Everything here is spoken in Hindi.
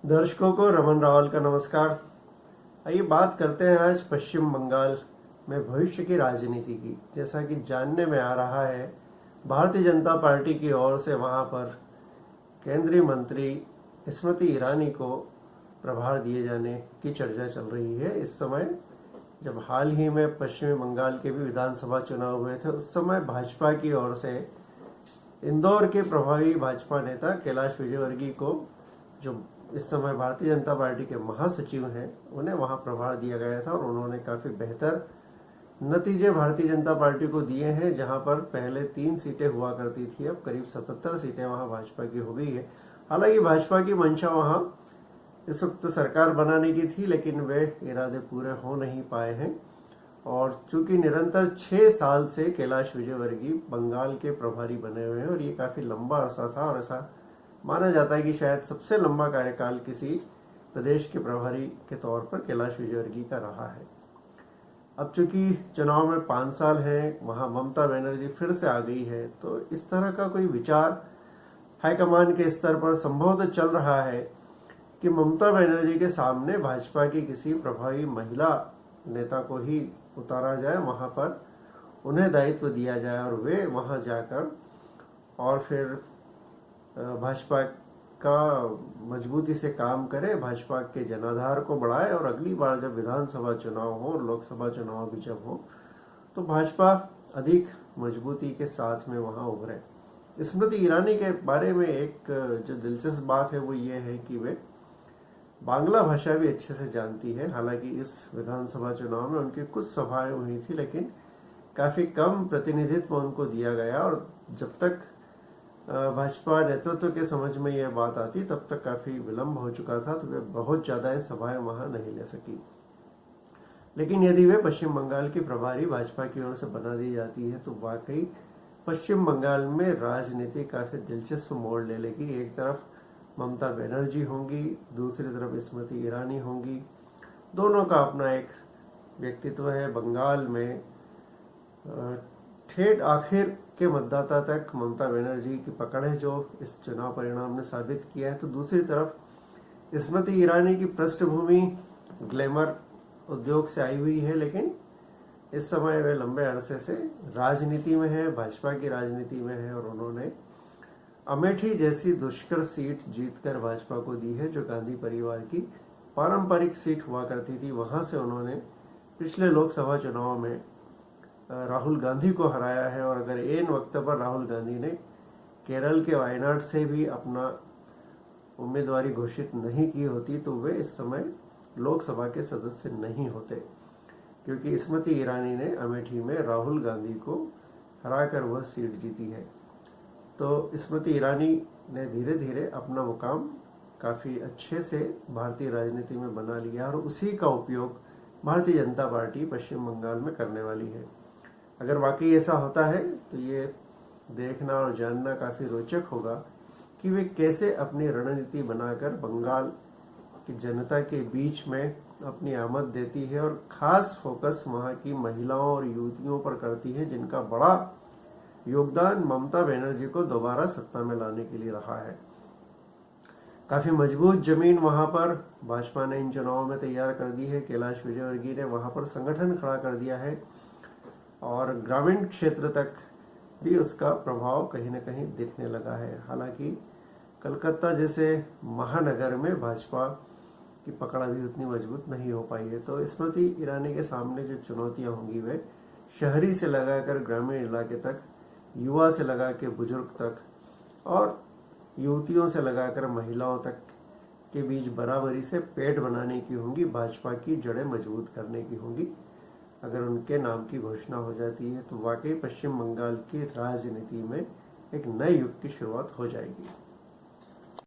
दर्शकों को रमन रावल का नमस्कार। आइए बात करते हैं आज पश्चिम बंगाल में भविष्य की राजनीति की। जैसा कि जानने में आ रहा है, भारतीय जनता पार्टी की ओर से वहां पर केंद्रीय मंत्री स्मृति ईरानी को प्रभार दिए जाने की चर्चा चल रही है। इस समय जब हाल ही में पश्चिमी बंगाल के भी विधानसभा चुनाव हुए थे, उस समय भाजपा की ओर से इंदौर के प्रभावी भाजपा नेता कैलाश विजयवर्गीय को, जो इस समय भारतीय जनता पार्टी के महासचिव हैं, उन्हें वहां प्रभार दिया गया था और उन्होंने काफी बेहतर नतीजे भारतीय जनता पार्टी को दिए हैं। जहां पर पहले 3 सीटें हुआ करती थी, अब करीब 77 सीटें वहां भाजपा की हो गई है। हालांकि भाजपा की मंशा वहां इस वक्त सरकार बनाने की थी, लेकिन वे इरादे पूरे हो नहीं पाए हैं। और चूंकि निरंतर 6 साल से कैलाश विजयवर्गीय बंगाल के प्रभारी बने हुए हैं और ये काफी लंबा अरसा था और ऐसा माना जाता है कि शायद सबसे लंबा कार्यकाल किसी प्रदेश के प्रभारी के तौर पर कैलाश विजयवर्गीय का रहा है। अब चूंकि चुनाव में 5 साल हैं, वहां ममता बनर्जी फिर से आ गई है, तो इस तरह का कोई विचार हाईकमान के स्तर पर संभवतः चल रहा है कि ममता बनर्जी के सामने भाजपा की किसी प्रभावी महिला नेता को ही उतारा जाए, वहां पर उन्हें दायित्व दिया जाए और वे वहां जाकर और फिर भाजपा का मजबूती से काम करे, भाजपा के जनाधार को बढ़ाए और अगली बार जब विधानसभा चुनाव हो और लोकसभा चुनाव भी जब हो, तो भाजपा अधिक मजबूती के साथ में वहां उभरे। स्मृति ईरानी के बारे में एक जो दिलचस्प बात है वो ये है कि वे बांग्ला भाषा भी अच्छे से जानती है। हालांकि इस विधानसभा चुनाव में उनकी कुछ सभाएं हुई थी, लेकिन काफी कम प्रतिनिधित्व उनको दिया गया और जब तक भाजपा नेतृत्व के समझ में यह बात आती तब तक काफी विलंब हो चुका था, तो वे बहुत ज्यादा सभाएं वहां नहीं ले सकी। लेकिन यदि वे पश्चिम बंगाल की प्रभारी भाजपा की ओर से बना दी जाती है तो वाकई पश्चिम बंगाल में राजनीति काफी दिलचस्प मोड़ ले लेगी। एक तरफ ममता बनर्जी होंगी, दूसरी तरफ स्मृति ईरानी होंगी। दोनों का अपना एक व्यक्तित्व है। बंगाल में ठेठ आखिर के मतदाता तक ममता बनर्जी की पकड़ है, जो इस चुनाव परिणाम ने साबित किया है। तो दूसरी तरफ स्मृति ईरानी की पृष्ठभूमि ग्लैमर उद्योग से आई हुई है, लेकिन इस समय वे लंबे अरसे से राजनीति में है, भाजपा की राजनीति में है और उन्होंने अमेठी जैसी दुष्कर सीट जीतकर भाजपा को दी है, जो गांधी परिवार की पारंपरिक सीट हुआ करती थी। वहां से उन्होंने पिछले लोकसभा चुनाव में राहुल गांधी को हराया है और अगर ऐन वक्त पर राहुल गांधी ने केरल के वायनाड से भी अपना उम्मीदवारी घोषित नहीं की होती तो वे इस समय लोकसभा के सदस्य नहीं होते, क्योंकि स्मृति ईरानी ने अमेठी में राहुल गांधी को हराकर वह सीट जीती है। तो स्मृति ईरानी ने धीरे धीरे अपना मुकाम काफी अच्छे से भारतीय राजनीति में बना लिया और उसी का उपयोग भारतीय जनता पार्टी पश्चिम बंगाल में करने वाली है। अगर वाकई ऐसा होता है तो ये देखना और जानना काफी रोचक होगा कि वे कैसे अपनी रणनीति बनाकर बंगाल की जनता के बीच में अपनी आमद देती है और खास फोकस वहां की महिलाओं और युवतियों पर करती है, जिनका बड़ा योगदान ममता बनर्जी को दोबारा सत्ता में लाने के लिए रहा है। काफी मजबूत जमीन वहां पर भाजपा ने इन चुनावों में तैयार कर दी है। कैलाश विजयवर्गीय ने वहां पर संगठन खड़ा कर दिया है और ग्रामीण क्षेत्र तक भी उसका प्रभाव कहीं न कहीं दिखने लगा है। हालांकि कलकत्ता जैसे महानगर में भाजपा की पकड़ अभी उतनी मजबूत नहीं हो पाई है। तो स्मृति ईरानी के सामने जो चुनौतियां होंगी वे शहरी से लगाकर ग्रामीण इलाके तक, युवा से लगा के बुजुर्ग तक और युवतियों से लगाकर महिलाओं तक के बीच बराबरी से पेट बनाने की होंगी, भाजपा की जड़ें मजबूत करने की होंगी। अगर उनके नाम की घोषणा हो जाती है तो वाकई पश्चिम बंगाल की राजनीति में एक नए युग की शुरुआत हो जाएगी।